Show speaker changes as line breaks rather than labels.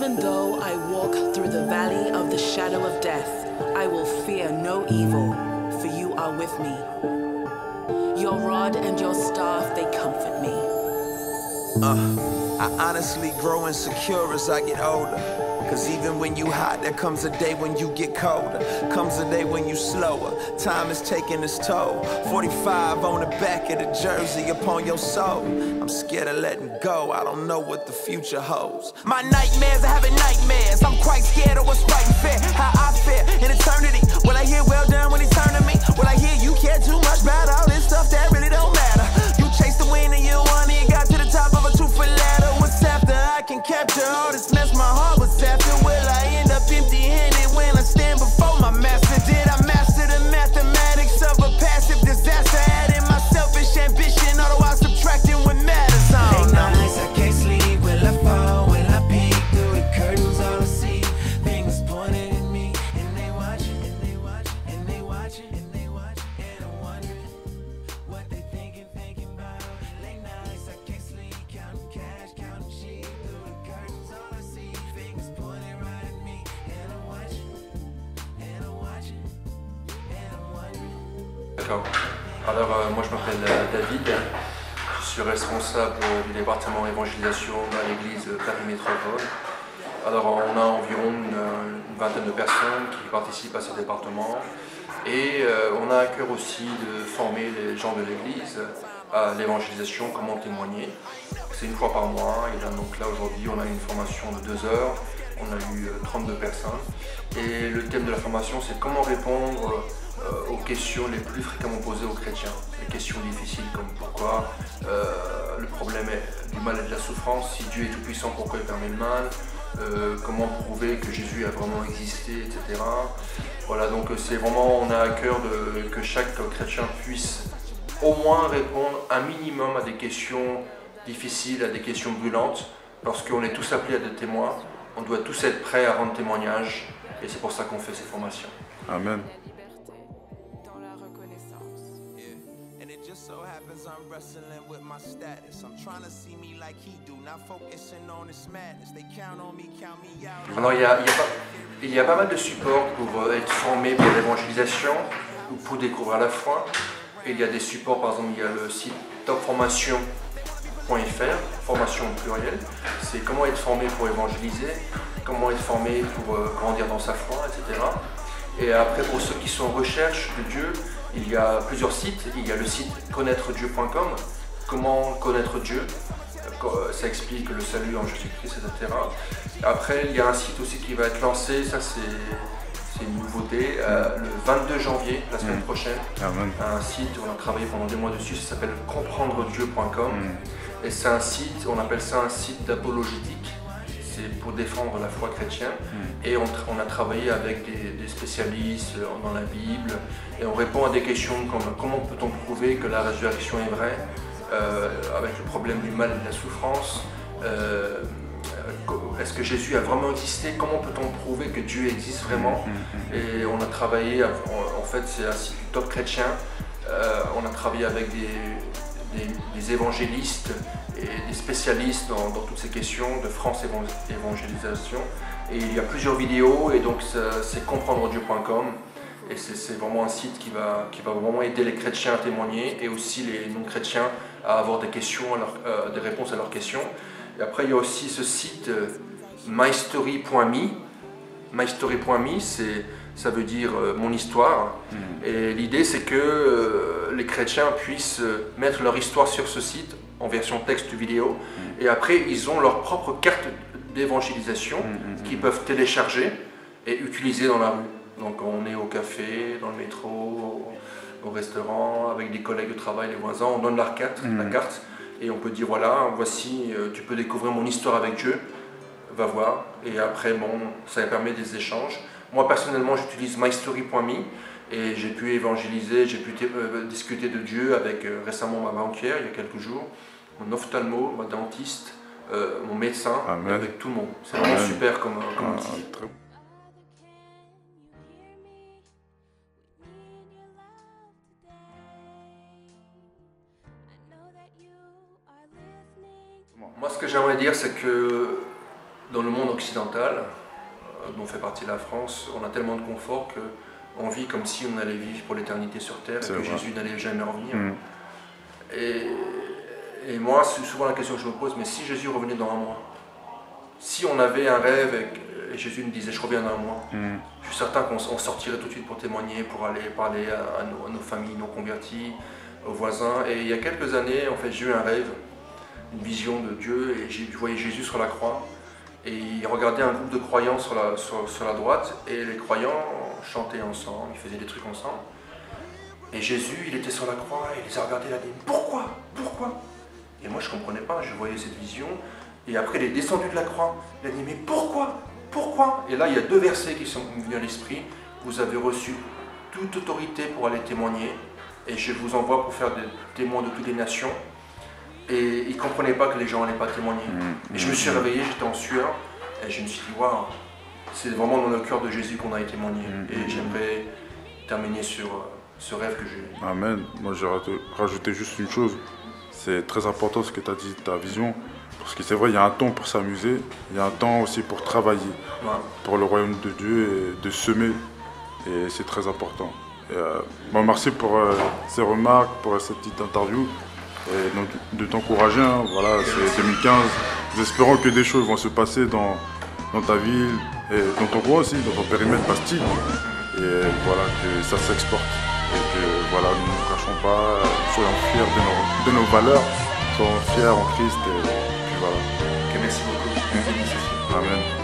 Even though I walk through the valley of the shadow of death, I will fear no evil, for you are with me. Your rod and your staff, they comfort me.
I honestly grow insecure as I get older. Cause even when you hot, there comes a day when you get colder. Comes a day when you slower. Time is taking its toll. 45 on the back of the jersey upon your soul. I'm scared of letting go. I don't know what the future holds. My nightmares are having nightmares. I'm quite scared of what's right and fair. How I fare in eternity. Will I hear well done when he turn to me? Will I hear you care too much about all this stuff that really don't matter? You chase the wind and you won and you got to the top of a 2-foot ladder. What's after I can capture all this mess my heart was after? Will I end up empty-handed when I stand before my master? Did I master the mathematics of a passive disaster? Adding my selfish ambition, otherwise subtracting what matters on. Late nights I can't sleep, will I fall, will I peek through the curtains? All I see, fingers pointed at me, and they watching, and they watching, and they watching, and they watching, and I'm wondering what they thinking about. Late nights I can't sleep, counting cash, counting sheep through the curtains. All I see, fingers pointed right at me, and I'm watching, and I'm watching, and I'm wondering.
D'accord. Alors moi je m'appelle David, je suis responsable du département évangélisation à l'église Paris Métropole. Alors on a environ une vingtaine de personnes qui participent à ce département et on a à cœur aussi de former les gens de l'église à l'évangélisation, comment témoigner. C'est une fois par mois et là, donc là aujourd'hui on a une formation de 2 heures, on a eu 32 personnes et le thème de la formation c'est comment répondre aux questions les plus fréquemment posées aux chrétiens. Les questions difficiles comme pourquoi le problème est du mal et de la souffrance, si Dieu est tout puissant pourquoi il permet le mal, comment prouver que Jésus a vraiment existé, etc. Voilà, donc c'est vraiment, on a à cœur que chaque chrétien puisse au moins répondre un minimum à des questions difficiles, à des questions brûlantes, parce qu'on est tous appelés à des témoins, on doit tous être prêts à rendre témoignage, et c'est pour ça qu'on fait ces formations.
Amen.
I'm wrestling with my status. I'm trying to see me like he do, not focusing on this madness. They count on me, count me out.
Alors il y a pas mal de supports pour être formé pour l'évangélisation ou pour découvrir la foi. Et il y a des supports, par exemple il y a le site topformation.fr, formation au pluriel. C'est comment être formé pour évangéliser, comment être formé pour grandir dans sa foi, etc. Et après pour ceux qui sont en recherche de Dieu, il y a plusieurs sites. Il y a le site connaîtredieu.com, comment connaître Dieu, ça explique le salut en Jésus-Christ, etc. Après, il y a un site aussi qui va être lancé, ça c'est une nouveauté, le 22 janvier, la semaine prochaine.
Amen.
Un site, on a travaillé pendant 2 mois dessus, ça s'appelle comprendredieu.com. Et c'est un site, on appelle ça un site d'apologétique. C'est pour défendre la foi chrétienne et on a travaillé avec des spécialistes dans la Bible et on répond à des questions comme comment peut-on prouver que la résurrection est vraie avec le problème du mal et de la souffrance, est-ce que Jésus a vraiment existé, comment peut-on prouver que Dieu existe vraiment, et on a travaillé, en fait c'est un site top chrétien, on a travaillé avec des évangélistes et des spécialistes dans toutes ces questions de France Évangélisation. Et il y a plusieurs vidéos et donc c'est comprendredieu.com et c'est vraiment un site qui va vraiment aider les chrétiens à témoigner et aussi les non-chrétiens à avoir des questions, des réponses à leurs questions. Et après il y a aussi ce site mystory.me. mystory.me, ça veut dire mon histoire. Et l'idée c'est que les chrétiens puissent mettre leur histoire sur ce site en version texte vidéo et après ils ont leur propre carte d'évangélisation qu'ils peuvent télécharger et utiliser dans la rue. Donc on est au café, dans le métro, au restaurant, avec des collègues de travail, les voisins, on donne la carte et on peut dire voilà, voici, tu peux découvrir mon histoire avec Dieu, va voir. Et après bon, ça permet des échanges. Moi personnellement j'utilise mystory.me et j'ai pu évangéliser, j'ai pu discuter de Dieu avec récemment ma banquière il y a quelques jours, mon ophtalmo, ma dentiste, mon médecin, avec tout le monde. C'est vraiment super comme outil. Moi ce que j'aimerais dire c'est que dans le monde occidental, dont fait partie la France, on a tellement de confort qu'on vit comme si on allait vivre pour l'éternité sur terre et que Jésus n'allait jamais revenir. Et moi, c'est souvent la question que je me pose, mais si Jésus revenait dans un mois, si on avait un rêve et Jésus nous disait je reviens dans un mois, je suis certain qu'on sortirait tout de suite pour témoigner, pour aller parler à nos familles, nos convertis, aux voisins. Et il y a quelques années, en fait, j'ai eu un rêve, une vision de Dieu, et je voyais Jésus sur la croix. Et il regardait un groupe de croyants sur la droite, et les croyants chantaient ensemble, ils faisaient des trucs ensemble. Et Jésus, il était sur la croix, et il les a regardés, il a dit « Pourquoi ? Pourquoi ?» Et moi, je ne comprenais pas, je voyais cette vision. Et après, il est descendu de la croix, il a dit « Mais pourquoi ? Pourquoi ?» Et là, il y a deux versets qui sont venus à l'esprit. « Vous avez reçu toute autorité pour aller témoigner, et je vous envoie pour faire des témoins de toutes les nations. » Et il ne comprenait pas que les gens n'allaient pas témoigner. Et je me suis réveillé, j'étais en sueur, et je me suis dit, waouh, c'est vraiment dans le cœur de Jésus qu'on a été témoigné. Et j'aimerais terminer sur ce rêve que j'ai eu.
Amen. Moi, j'ai rajouté juste une chose. C'est très important ce que tu as dit, ta vision. Parce que c'est vrai, il y a un temps pour s'amuser, il y a un temps aussi pour travailler, pour le royaume de Dieu, et de semer. Et c'est très important. Et, merci pour ces remarques, pour cette petite interview. Et donc, de t'encourager, hein, voilà, c'est 2015. Nous espérons que des choses vont se passer dans ta ville et dans ton coin aussi, dans ton périmètre Bastille. Et voilà, que ça s'exporte. Et que voilà, nous ne nous cachons pas, soyons fiers de nos valeurs, soyons fiers en Christ. Et puis voilà.
Merci beaucoup.
Amen.